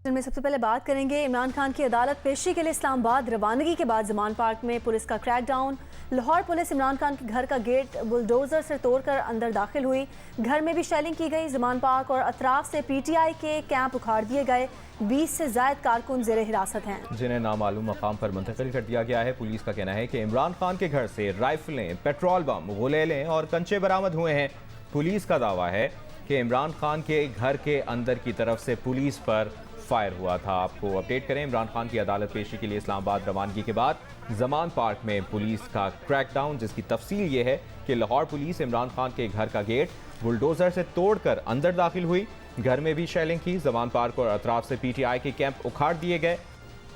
में सबसे पहले बात करेंगे इमरान खान की अदालत पेशी के लिए इस्लामाबाद रवानगी के बाद जमान पार्क में पुलिस का क्रैकडाउन। लाहौर पुलिस इमरान खान के घर का गेट बुलडोजर से तोड़कर अंदर दाखिल हुई। घर में भी शेलिंग की गई। जमान पार्क और अतराफ से पीटीआई के कैंप उखाड़ दिए गए। 20 से ज्यादा कारकुन जेर हिरासत हैं, जिन्हें नामालूम मकाम पर मुंतकिल कर दिया गया है। पुलिस का कहना है कि इमरान खान के घर से राइफलें, पेट्रोल बम, गुलेलें और कंचे बरामद हुए हैं। पुलिस का दावा है कि इमरान खान के घर के अंदर की तरफ से पुलिस पर फायर हुआ था। आपको अपडेट करें, इमरान खान की अदालत पेशी के लिए इस्लामाबाद रवानगी के बाद जमान पार्क में पुलिस का क्रैकडाउन, जिसकी तफसील ये है कि लाहौर पुलिस इमरान खान के घर का गेट बुलडोजर से तोड़कर अंदर दाखिल हुई। घर में भी शेलिंग की। जमान पार्क और अतराफ से पीटीआई के कैंप उखाड़ दिए गए।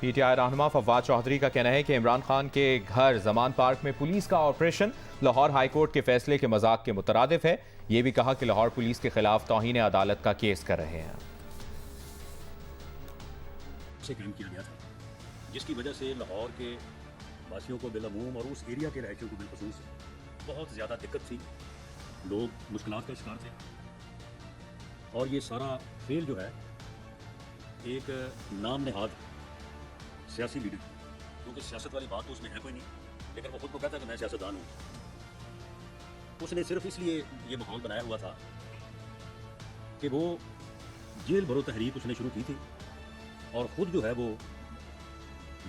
पीटीआई रहनुमा फवाद चौधरी का कहना है कि इमरान खान के घर जमान पार्क में पुलिस का ऑपरेशन लाहौर हाईकोर्ट के फैसले के मजाक के मुतरादिफ है। ये भी कहा कि लाहौर पुलिस के खिलाफ तौहीन अदालत का केस कर रहे हैं। से कैंप किया गया था, जिसकी वजह से लाहौर के वासियों को बिलअमूम और उस एरिया के रहायशियों को बिलखसूस बहुत ज़्यादा दिक्कत थी। लोग मुश्किलात का शिकार थे और ये सारा फेल जो है एक नाम नहाद सियासी लीडर, क्योंकि सियासत वाली बात तो उसमें है कोई नहीं, लेकिन वो खुद को कहता है कि मैं सियासतदान हूँ। उसने सिर्फ इसलिए ये माहौल बनाया हुआ था कि वो जेल भरो तहरीक उसने शुरू की थी और ख़ुद जो है वो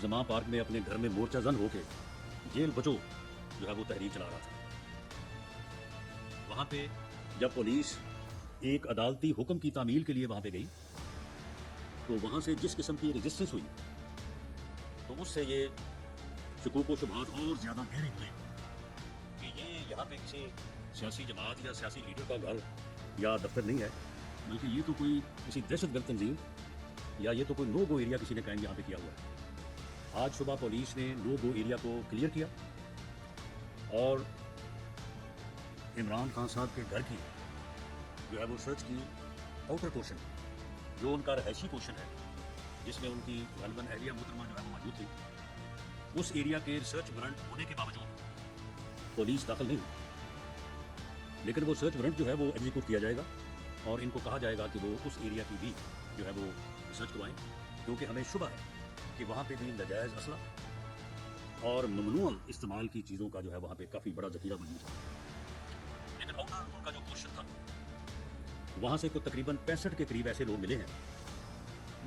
जमा पार्क में अपने घर में मोर्चा जन होके जेल बचो जो है वो तहरीक चला रहा था। वहाँ पे जब पुलिस एक अदालती हुक्म की तामील के लिए वहाँ पे गई तो वहाँ से जिस किस्म की रेजिस्टेंस हुई तो उससे ये शकूक व शुबहात और ज़्यादा गहरे हुए कि ये यहाँ पे किसी सियासी जमात या सियासी लीडर का घर या दफ्तर नहीं है, बल्कि ये तो कोई किसी दहशतगर्द तंजीम या ये तो कोई नो गो एरिया किसी ने कायम यहाँ पे किया हुआ है। आज सुबह पुलिस ने नो गो एरिया को क्लियर किया और इमरान खान साहब के घर की जो है वो सर्च की आउटर पोर्शन, जो उनका रहायशी पोर्शन है जिसमें उनकी गलबन एरिया मोहतरमा जो है वो मौजूद थी, उस एरिया के रिसर्च वारंट होने के बावजूद पुलिस दाखिल नहीं हुई। लेकिन वो सर्च वारंट जो है वो एग्जीक्यूट किया जाएगा और इनको कहा जाएगा कि वो उस एरिया की भी जो है वो रिसर्च करवाएं, क्योंकि हमें शुबा है कि वहाँ पे भी नाजायज़ असला और ममनूअ इस्तेमाल की चीज़ों का जो है वहाँ पे काफ़ी बड़ा ज़ख़ीरा मौजूद है। लेकिन आउटर उनका जो पोर्शन था वहाँ से कोई तकरीबन 65 के करीब ऐसे लोग मिले हैं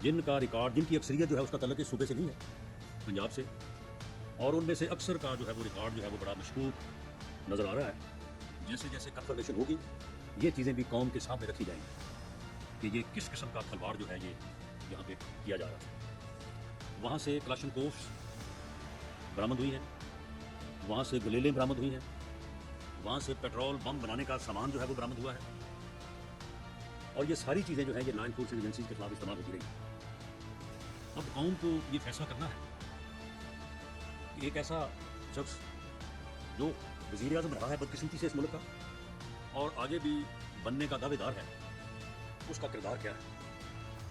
जिनका रिकॉर्ड, जिनकी अक्सरियत जो है उसका तल्लुक इस सूबे से नहीं है, पंजाब से, और उनमें से अक्सर का जो है वो रिकॉर्ड जो है वो बड़ा मशकूक नज़र आ रहा है। जैसे जैसे कंफर्मेशन होगी ये चीज़ें भी कौम के सामने रखी जाएंगी कि ये किस किस्म का खलवाड़ जो है ये यहाँ पे किया जा रहा था। वहाँ से क्लाशनकोव्स बरामद हुई हैं, वहाँ से गुलेलें बरामद हुई हैं, वहाँ से पेट्रोल बम बनाने का सामान जो है वो बरामद हुआ है और ये सारी चीज़ें जो है ये लॉ एनफोर्समेंट एजेंसीज के खिलाफ इस्तेमाल होती रही। अब कौम को ये फैसला करना है कि एक ऐसा शख्स जो वज़ीर आज़म रहा है बदकिस्मती से इस मुल्क का और आगे भी बनने का दावेदार है, उसका किरदार क्या है,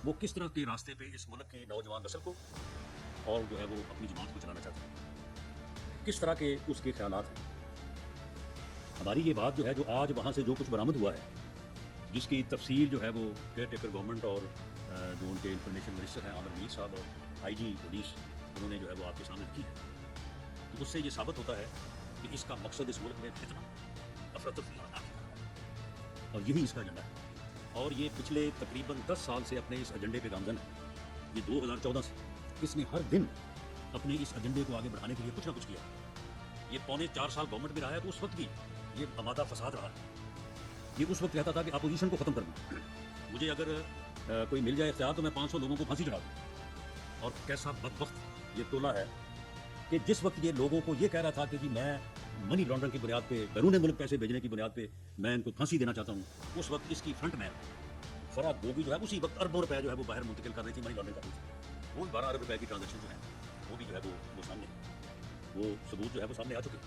वो किस तरह के रास्ते पे इस मुल्क की नौजवान नस्ल को और जो है वो अपनी जमात को चलाना चाहता है, किस तरह के उसके ख्यालात हैं। हमारी ये बात जो है, जो आज वहाँ से जो कुछ बरामद हुआ है, जिसकी तफसील जो है वो केयर टेकर गवर्नमेंट और जो उनके इंफॉर्मेशन मिनिस्टर हैं आमिर मीर साहब और IG पुलिस, उन्होंने जो है वो आपके सामने रखी है, तो उससे ये साबित होता है कि इसका मकसद इस मुल्क में कितना अफरा-तफरी और यही इसका एजेंडा है। और ये पिछले तकरीबन 10 साल से अपने इस एजेंडे पे गामजन है। ये 2014 से इसने हर दिन अपने इस एजेंडे को आगे बढ़ाने के लिए कुछ ना कुछ किया। ये पौने 4 साल गवर्नमेंट में रहा है, तो उस वक्त भी ये आमादा फसाद रहा है। ये उस वक्त कहता था कि अपोजिशन को ख़त्म कर दूँ, मुझे अगर कोई मिल जाए इख्तियार तो मैं 500 लोगों को फांसी चढ़ा दूँ। और कैसा बदबख्त ये टोला है कि जिस वक्त ये लोगों को ये कह रहा था कि जी मैं मनी लॉन्ड्रिंग की बुनियाद पे, बैरून मुल्क पैसे भेजने की बुनियाद पे मैं इनको फांसी देना चाहता हूँ, उस वक्त इसकी फ्रंट मैन फराद गोगी जो है उसी वक्त अरबों रुपए जो है वो बाहर मुंतकिल कर रही थी, मनी लॉन्ड्रिंग कर रही थी। वो 12 अरब रुपए की ट्रांजेक्शन जो है वो भी जो है वो सामने, वो सबूत जो है वो सामने आ चुके हैं।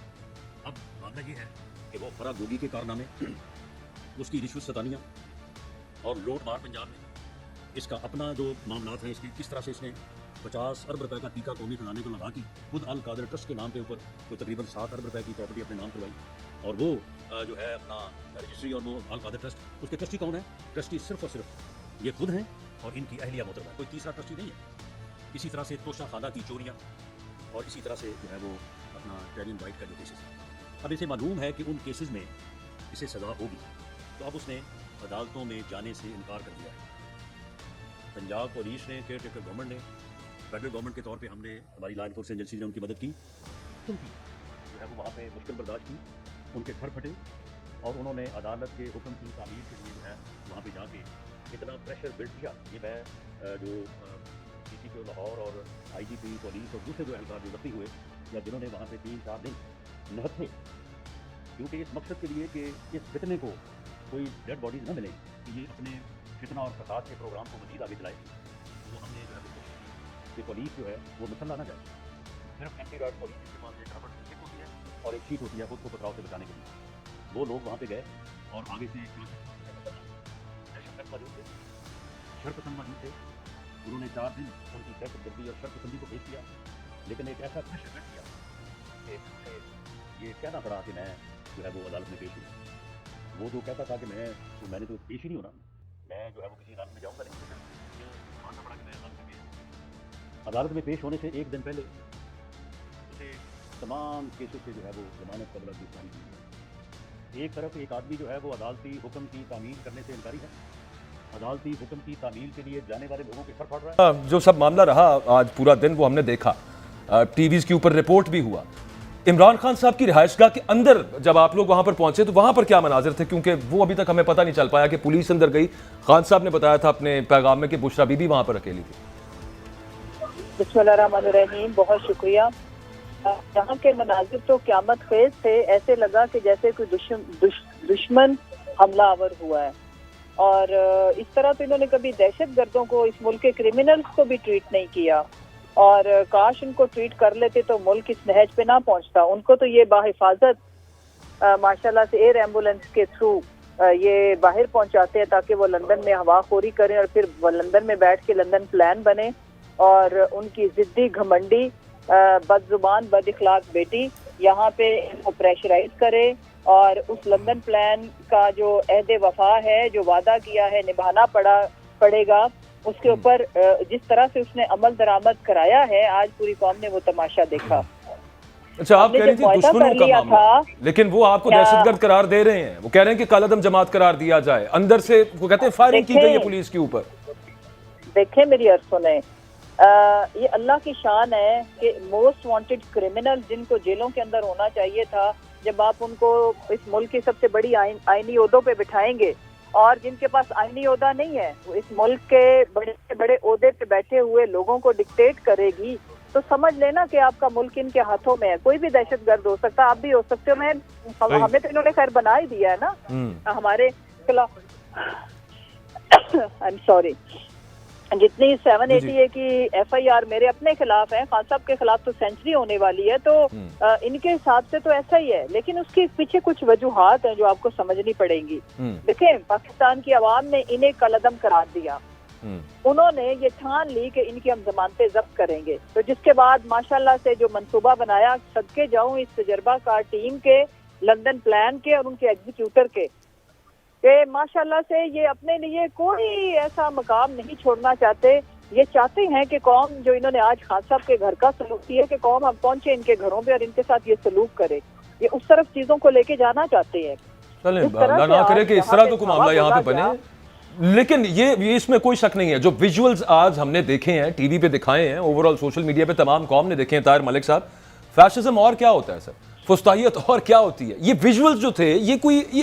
अब मामला ये है कि वो फराद गोगी के कारनामे, उसकी रिश्वत सतानियाँ और लूट मार पंजाब में, इसका अपना जो मामला हैं, इसकी किस तरह से इसने 50 अरब रुपए का टीका कौमी खजाने को लगा के खुद अल कादर ट्रस्ट के नाम के ऊपर तो तकरीबन 7 अरब रुपए की प्रॉपर्टी अपने नाम करवाई और वो जो है अपना रजिस्ट्री और वो अल कादर ट्रस्ट, उसके ट्रस्टी कौन है? ट्रस्टी सिर्फ और सिर्फ ये खुद हैं और इनकी अहलिया मोहतरमा, कोई तीसरा ट्रस्टी नहीं है। इसी तरह से तोशा खाना की चोरियाँ और इसी तरह से जो है वो अपना टेरियन वाइट का जो केसेस है। अब इसे मालूम है कि उन केसेस में इसे सज़ा होगी, तो अब उसने अदालतों में जाने से इनकार कर दिया है। पंजाब पुलिस ने, केयर टेकर गवर्नमेंट ने, फेडरल गवर्नमेंट के तौर पे हमने, हमारी लॉ इन्फोर्समेंट एजेंसी ने उनकी मदद की, उनकी जो है वो वहाँ पे मुश्किल बर्दाश्त की, उनके घर फटे और उन्होंने अदालत के हुक्म की तामीर के लिए जो है वहाँ पे जाके इतना प्रेशर बिल्ड किया। ये मैं जो DCP लाहौर और IGP पुलिस और दूसरे जो एहलकार जो जख्मी हुए या जिन्होंने वहाँ पे 3-4 दिन निहत्थे, क्योंकि इस मकसद के लिए कि इस फितने को कोई डेड बॉडीज न मिले, कि ये अपने फितना और फसाद के प्रोग्राम को मजीद आगे चलाए, वो हमने जो है कोशिश की कि पुलिस जो है वो मसला ना जाए। सिर्फ एंटी राइट पुलिस के पास एक रबड़ शीट होती है और एक शीट होती है खुद को पथराव से बचाने के लिए। वो लोग वहाँ पे गए और आगे से दहशतगर्द मौजूद थे, शरपसंद मौजूद थे। उन्होंने 4 दिन उनकी दहशतगर्दी और शरपसंदी को पेश किया, लेकिन एक ऐसा प्रेशर बिल्ड किया कि ये कहना पड़ा कि मैं जो है वो अदालत में पेश हूँ। वो जो कहता था कि मैंने तो पेश ही नहीं होना, मैं जो है वो किसी अदालत में जाऊँगा नहीं, ये मानना पड़ा कि मैं अदालत में पेश हूँ। अदालत में पेश होने से एक दिन पहले उसे तमाम केसेस से जो है वो जमानत कबल गिरफ्तारी दी है। एक तरफ एक आदमी जो है वो अदालती हुक्म की तामील करने से इनकारी है, अदालती हुक्म की तामील के लिए जाने वाले लोगों के सर फट रहा है। जो सब मामला रहा आज पूरा दिन वो हमने देखा, टीवीज के ऊपर रिपोर्ट भी हुआ। इमरान खान साहब की रिहाइशगाह के अंदर जब आप लोग वहां पर पहुंचे तो वहां पर क्या मनाजिर थे, क्योंकि वो अभी तक हमें पता नहीं चल पाया कि पुलिस अंदर गई। खान साहब ने बताया था अपने पैगाम में कि बुशरा बीबी वहां पर अकेली थी। बिस्मिल्लाहिर्रहमानिर्रहीम, बहुत शुक्रिया। यहाँ के मनाजिर तो क़यामत खेज थे, ऐसे लगा कि जैसे कोई दुश्मन हमलावर हुआ है। और इस तरह तो इन्होंने कभी दहशतगर्दों को, इस मुल्क के क्रिमिनल्स को भी ट्रीट नहीं किया। और काश उनको ट्रीट कर लेते तो मुल्क इस नहज पे ना पहुंचता। उनको तो ये बाहिफाजत माशाल्लाह से एयर एम्बुलेंस के थ्रू ये बाहर पहुंचाते हैं ताकि वो लंदन में हवाखोरी करें और फिर वो लंदन में बैठ के लंदन प्लान बने और उनकी जिद्दी घमंडी बदजुबान बद इखलाक बेटी यहाँ पे इनको प्रेशराइज करे और उस लंदन प्लान का जो अहद वफा है, जो वादा किया है, निभाना पड़ेगा। उसके ऊपर जिस तरह से उसने अमल दरामद कराया है, आज पूरी कौम ने वो तमाशा देखा। अच्छा, आप कह रही थी दुश्मनों का मामला, लेकिन वो आपको दहशतगर्द करार दे रहे हैं। वो कह रहे हैं कि कालादम जमात करार दिया जाए, अंदर से वो कहते हैं फायरिंग की गई है पुलिस के ऊपर। देखें मेरी अर्ज सुने, ये अल्लाह की शान है कि मोस्ट वांटेड क्रिमिनल जिनको जेलों के अंदर होना चाहिए था, जब आप उनको इस मुल्क की सबसे बड़ी आईनी ओहदों पे बिठाएंगे और जिनके पास आईनी ओहदा नहीं है, वो इस मुल्क के बड़े बड़े ओहदे पे बैठे हुए लोगों को डिक्टेट करेगी, तो समझ लेना कि आपका मुल्क इनके हाथों में है। कोई भी दहशतगर्द हो सकता है, आप भी हो सकते हो। हमें तो इन्होंने खैर बना ही दिया है ना हमारे खिलाफ। आई एम सॉरी, जितनी 780 की FIR मेरे अपने खिलाफ है, खान साहब के खिलाफ तो सेंचुरी होने वाली है, तो इनके हिसाब से तो ऐसा ही है। लेकिन उसके पीछे कुछ वजूहात हैं जो आपको समझनी पड़ेंगी। देखें, पाकिस्तान की आवाम ने इन्हें कलअदम करार दिया। उन्होंने ये ठान ली कि इनकी हम जमानतें जब्त करेंगे, तो जिसके बाद माशाल्लाह से जो मंसूबा बनाया, सदके जाऊं इस तजर्बाकार टीम के, लंदन प्लान के और उनके एग्जीक्यूटर के, माशाल्लाह से ये अपने लिए कोई ऐसा मकाम नहीं छोड़ना चाहते। ये चाहते हैं कि कौम, जो इन्होंने आज खान साहब के घर का सलूक किया कि कौम हम पहुंचे इनके घरों पे और इनके साथ ये सलूक करे, ये उस तरफ चीजों को लेके जाना चाहते हैं। अल्लाह ना करे कि इस तरह का कोई मामला यहाँ पे बने। लेकिन ये इसमें कोई शक नहीं है, जो विजुअल्स आज हमने देखे हैं, टीवी पे दिखाए हैं, ओवरऑल सोशल मीडिया पे तमाम कौम ने देखे हैं। ताहिर मलिक साहब, फैशिज्म और क्या होता है सर, फुस्ताहियत और क्या होती है? ये विजुअल्स जो थे, ये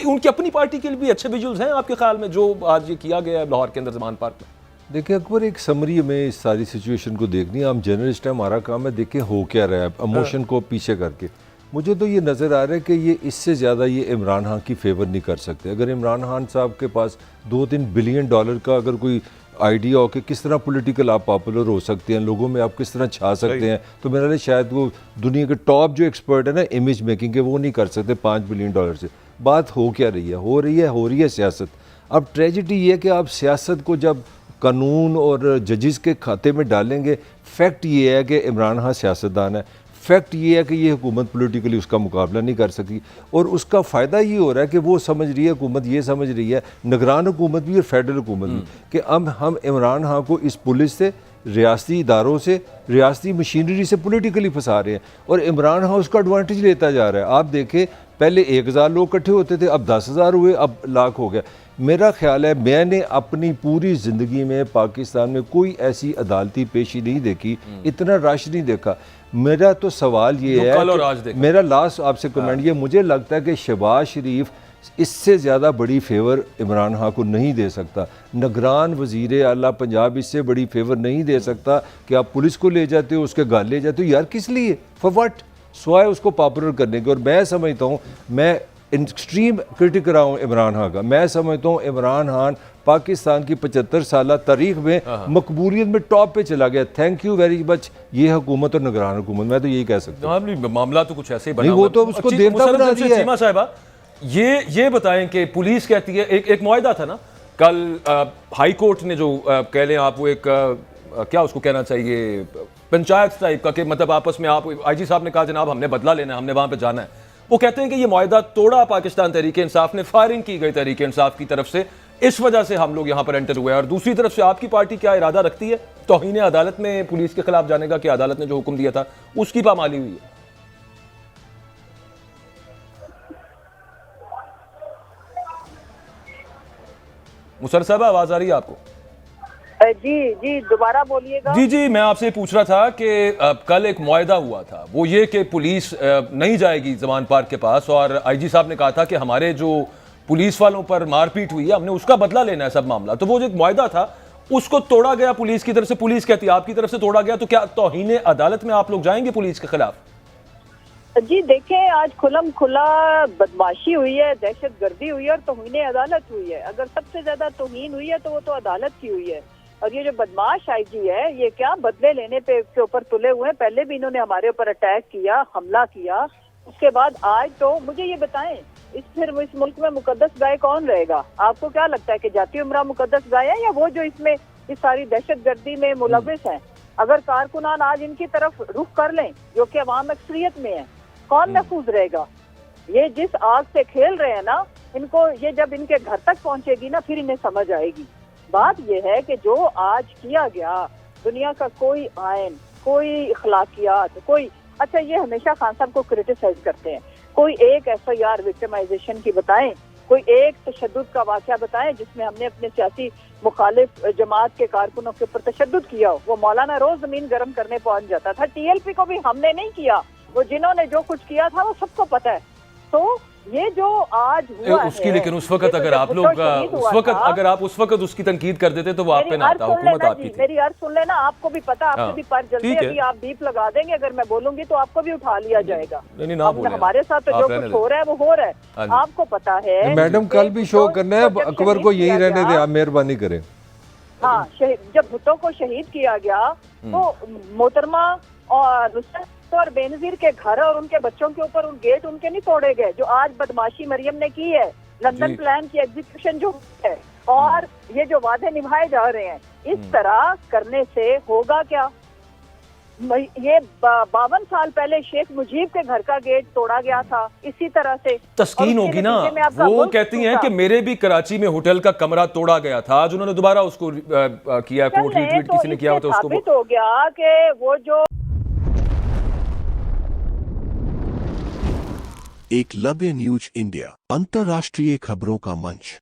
उनकी अपनी पार्टी के लिए भी अच्छे विजुअल्स हैं आपके ख्याल में, जो आज ये किया गया है लाहौर के अंदर जमान पार्क में? देखिए अकबर, एक समरी में इस सारी सिचुएशन को देखनी है। हम जर्नलिस्ट हैं, हमारा काम है देखें हो क्या रहा है, इमोशन को पीछे करके। मुझे तो ये नज़र आ रहा है कि ये इससे ज़्यादा ये इमरान खान की फेवर नहीं कर सकते। अगर इमरान खान साहब के पास $2-3 बिलियन का अगर कोई आइडिया हो कि किस तरह पॉलिटिकल आप पॉपुलर हो सकते हैं, लोगों में आप किस तरह छा सकते हैं, तो मेरा लिए शायद वो दुनिया के टॉप जो एक्सपर्ट है ना इमेज मेकिंग के, वो नहीं कर सकते $5 बिलियन से। बात हो क्या रही है? हो रही है सियासत। अब ट्रेजिडी ये है कि आप सियासत को जब कानून और जजेस के खाते में डालेंगे, फैक्ट ये है कि इमरान खान सियासतदान है, फैक्ट ये है कि ये हुकूमत पॉलिटिकली उसका मुकाबला नहीं कर सकती, और उसका फ़ायदा ये हो रहा है कि वो समझ रही है, हुकूमत ये समझ रही है, निगरान हुकूमत भी और फेडरल हुकूमत भी, कि अब हम इमरान खान को इस पुलिस से, रियासती इदारों से, रियासती मशीनरी से पॉलिटिकली फंसा रहे हैं, और इमरान खान उसका एडवांटेज लेता जा रहा है। आप देखें, पहले 1000 लोग इकट्ठे होते थे, अब 10,000 हुए, अब लाख हो गया। मेरा ख्याल है, मैंने अपनी पूरी ज़िंदगी में पाकिस्तान में कोई ऐसी अदालती पेशी नहीं देखी, इतना रश नहीं देखा। मेरा तो सवाल ये है कि मेरा लास्ट आपसे कमेंट ये, मुझे लगता है कि शहबाज शरीफ इससे ज़्यादा बड़ी फेवर इमरान खान को नहीं दे सकता। निगरान वज़ीर आला पंजाब इससे बड़ी फेवर नहीं दे सकता कि आप पुलिस को ले जाते हो, उसके गाल ले जाते हो। यार किस लिए, फॉर व्हाट, स्वाय उसको पॉपुलर करने के। और मैं समझता हूँ, मैं एक्सट्रीम क्रिटिक रहा हूँ इमरान खान का, मैं समझता हूँ इमरान खान पाकिस्तान की 75 साल तारीख में मकबूलियत में टॉप पे चला गया। थैंक यू वेरी मच ये हुकूमत और निगरान हुकूमत, मैं तो यही कह सकता हूँ। मामला तो कुछ ऐसे ही बना, वो तो उसको देवता बना दिया है। चीमा साहिबा, ये बताएं कि पुलिस कहती है, एक मुआहदा था ना कल हाई कोर्ट ने जो कह लें आप, वो एक क्या उसको कहना चाहिए, पंचायत टाइप का, कि मतलब आपस में आप, आईजी साहब ने कहा जनाब हमने बदला लेना है, हमने वहां पे जाना है। वो कहते हैं कि ये मुआहदा तोड़ा पाकिस्तान तहरीक इंसाफ ने, फायरिंग की गई तहरीक इंसाफ की तरफ से, इस वजह से हम लोग यहाँ पर एंटर हुए हैं। और दूसरी तरफ से आपकी पार्टी क्या इरादा रखती है, तौहीन अदालत में पुलिस के खिलाफ जाने का, कि अदालत ने जो हुक्म दिया था उसकी पामाली हुई है? मुसर साहब आवाज आ रही है आपको? जी दोबारा बोलिएगा। जी मैं आपसे पूछ रहा था कि कल एक मुआहदा हुआ था, वो ये कि पुलिस नहीं जाएगी जमान पार्क के पास, और आईजी साहब ने कहा था कि हमारे जो पुलिस वालों पर मारपीट हुई है हमने उसका बदला लेना है सब मामला। तो वो जो एक मुआहदा था उसको तोड़ा गया पुलिस की तरफ से, पुलिस कहती है आपकी तरफ से तोड़ा गया। तो क्या तौहीन अदालत में आप लोग जाएंगे पुलिस के खिलाफ? जी देखें, आज खुलम खुला बदमाशी हुई है, दहशत गर्दी हुई है और तौहीन अदालत हुई है। अगर सबसे ज्यादा तौहीन हुई है तो वो तो अदालत की हुई है। और ये जो बदमाश आईजी है, ये क्या बदले लेने पे के ऊपर तुले हुए हैं। पहले भी इन्होंने हमारे ऊपर अटैक किया, हमला किया, उसके बाद आज तो मुझे ये बताएं, इस मुल्क में मुकद्दस गाय कौन रहेगा? आपको क्या लगता है कि जाती उम्रा मुकद्दस गाय है, या वो जो इसमें इस सारी दहशत गर्दी में मुलविस है? अगर कारकुनान आज इनकी तरफ रुख कर लें, जो कि अवाम अक्सरियत में है, कौन महफूज रहेगा? ये जिस आग से खेल रहे हैं ना, इनको ये जब इनके घर तक पहुंचेगी ना, फिर इन्हें समझ आएगी। बात यह है कि जो आज किया गया, दुनिया का कोई आयन, कोई अखलाकियात, कोई, अच्छा ये हमेशा खान साहब को क्रिटिसाइज करते हैं, कोई एक FIR विक्टिमाइजेशन की बताएं, कोई एक तशद्दुद का वाकया बताएं जिसमें हमने अपने सियासी मुखालिफ जमात के कारकुनों के ऊपर तशद्दुद किया हो। वो मौलाना रोज जमीन गर्म करने पहुंच जाता था। TLP को भी हमने नहीं किया, वो जिन्होंने जो कुछ किया था वो सबको पता है। तो ये जो आज हुआ उसकी है, लेकिन उस वक्त अगर आप लोग उस वक्त उसकी तनकीद कर देते तो वो आप पे ना आता, हुकूमत आपकी थी। मेरी अर्ज सुन लेना, आपको भी पता, आपसे भी पर जल्दी अभी आप बीप लगा देंगे, अगर मैं बोलूंगी तो आपको भी उठा लिया जाएगा। हमारे साथ तो जो कुछ हो रहा है वो हो रहा है, आपको पता है। मैडम कल भी शो करना है, अकबर को यही रहने दे, आप मेहरबानी करें। हाँ, जब भुट्टो को शहीद किया गया तो मोहतरमा और और बेनजीर के घर और उनके बच्चों के ऊपर उन गेट उनके नहीं तोड़े गए, जो आज बदमाशी मरियम ने की है, लंदन प्लान की एग्जीक्यूशन जो है, और ये जो वादे निभाए जा रहे हैं, इस तरह करने से होगा क्या? ये 52 साल पहले शेख मुजीब के घर का गेट तोड़ा गया था इसी तरह से। तस्कीन होगी ना, वो कहती हैं कि मेरे भी कराची में होटल का कमरा तोड़ा गया था, आज उन्होंने दोबारा उसको किया, कोर्ट रिट्रीट किसी ने किया तो उसको साबित हो गया कि वो जो एकलव्य न्यूज इंडिया, अंतर्राष्ट्रीय खबरों का मंच।